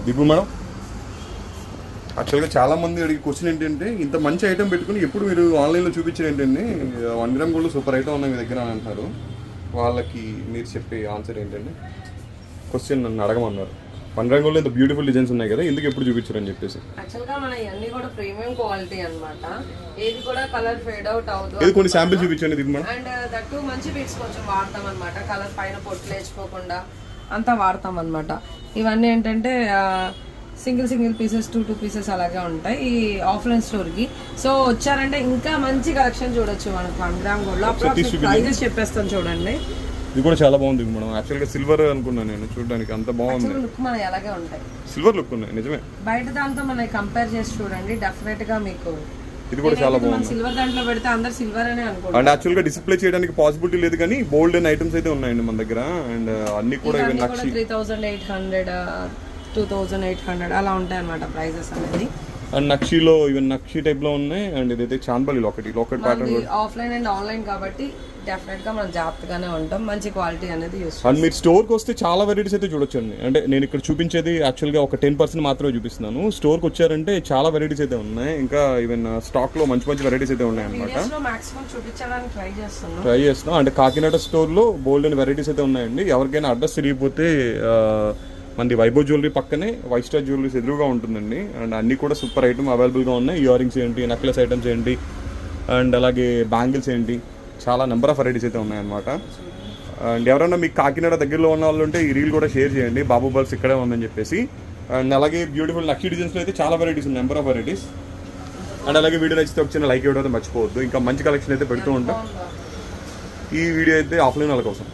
దిగు మేడం. యాక్చువల్గా చాలామంది అడిగే క్వశ్చన్ ఏంటంటే, ఇంత మంచి ఐటమ్ పెట్టుకుని ఎప్పుడు మీరు ఆన్లైన్లో చూపించారు ఏంటంటే 1 గ్రామ్ గోల్డ్ సూపర్ ఐటమ్ ఉన్నాయి మీ దగ్గర అని అంటున్నారు. వాళ్ళకి మీరు చెప్పే ఆన్సర్ ఏంటంటే, క్వశ్చన్ నన్ను అడగమన్నారు. 1 గ్రామ్ గోల్డ్ ఇంత బ్యూటిఫుల్ డిజైన్స్ ఉన్నాయి కదా, ఎందుకు ఎప్పుడు చూపించారు అని చెప్పేసి. యాక్చువల్గా మన ఇవన్నీ కూడా ప్రీమియం క్వాలిటీ అన్నమాట. ఏది కూడా కలర్ ఫేడ్ అవుట్ అవుతుంది. ఇది కొన్ని శాంపిల్ చూపించండి దిగు మేడం. అండ్ దట్టు మంచి బీట్స్ కొంచెం వాడతాం అనమాట. కలర్ పైన పొట్లు వేసుకోకుండా అంతా వాడతాం అనమాట. ఇవన్నీ ఏంటంటే సింగిల్ పీసెస్ 2 పీసెస్ అలాగే ఉంటాయి ఈ ఆఫ్లైన్ స్టోర్కి. సో వచ్చారంటే ఇంకా మంచి కలెక్షన్ చూడొచ్చు మనకు 1 గ్రామ్ గోల్డ్. అప్పుడు ప్రైజెస్ చెప్పేస్తాను చూడండి. ఇది కూడా చాలా బాగుంది మేడం. యాక్చువల్గా సిల్వర్ అనుకున్నాను నేను, చూడడానికి అంత బాగుంది. లుక్ మనకి అలాగే ఉంటాయి, సిల్వర్ లుక్ ఉన్నాయి నిజమే. బయట దాంతో మనకి కంపేర్ చేసి చూడండి, డెఫినెట్ గా మీకు ఇది కూడా చాలా బాగుంది. సిల్వర్ దాంట్లో పెడితే అందరు సిల్వర్ అనే అనుకుంటారు. అండ్ యాక్చువల్గా డిస్ప్లే చేయడానికి పాసిబిలిటీ లేదు కానీ బోల్డ్ అండ్ ఐటమ్స్ అయితే ఉన్నాయండి మన దగ్గర. అండ్ అన్ని కూడా 3800 2800 అలా ఉంటాయి అన్నమాట ప్రైజెస్ అనేది. అండ్ నక్షీలో ఈవెన్ నక్షీ టైప్ లో ఉన్నాయి. అండ్ ఇదైతే చాంబలి locket pattern. Offline and online కాబట్టి డెఫినెట్ గా మనం జాగ్రత్తగానే ఉంటాం, మంచి క్వాలిటీ అనేది యూస్. అండ్ మీరు స్టోర్కి వస్తే చాలా వెరైటీస్ అయితే చూడొచ్చండి. అంటే నేను ఇక్కడ చూపించేది యాక్చువల్గా ఒక 10% మాత్రమే చూపిస్తున్నాను. స్టోర్కి వచ్చారంటే చాలా వెరైటీస్ అయితే ఉన్నాయి. ఇంకా ఈవెన్ స్టాక్ లో మంచి వెరైటీస్ అయితే ఉన్నాయి అనమాట. ట్రై చేస్తున్నాం. అంటే కాకినాడ స్టోర్ లో బోల్డ్ అండ్ వెరైటీస్ అయితే ఉన్నాయండి. ఎవరికైనా అడ్రస్ తిరిగిపోతే మనది వైభవ్ జ్యువెలరీ పక్కనే వైట్ స్టార్ జ్యువెలరీస్ ఎదురుగా ఉంటుందండి. అండ్ అన్నీ కూడా సూపర్ ఐటమ్ అవైలబుల్గా ఉన్నాయి. ఇయర్ రింగ్స్ ఏంటి, నెక్లెస్ ఐటమ్స్ ఏంటి, అండ్ అలాగే బ్యాంగిల్స్ ఏంటి, చాలా నెంబర్ ఆఫ్ వెరైటీస్ అయితే ఉన్నాయన్నమాట. అండ్ ఎవరైనా మీకు కాకినాడ దగ్గరలో ఉన్న వాళ్ళు ఉంటే ఈ రీల్ కూడా షేర్ చేయండి, బాబు బల్స్ ఇక్కడే ఉందని చెప్పేసి. అండ్ అలాగే బ్యూటిఫుల్ నక్షి డిజైన్స్లో అయితే చాలా వెరైటీస్ ఉన్నాయి, నెంబర్ ఆఫ్ వెరైటీస్. అండ్ అలాగే వీడియో నచ్చితే ఒక చిన్న లైక్ ఇవ్వడం అయితే మర్చిపోవద్దు. ఇంకా మంచి కలెక్షన్ అయితే పెడుతూ ఉంటాం. ఈ వీడియో అయితే ఆఫ్లైన్ వాళ్ళ కోసం.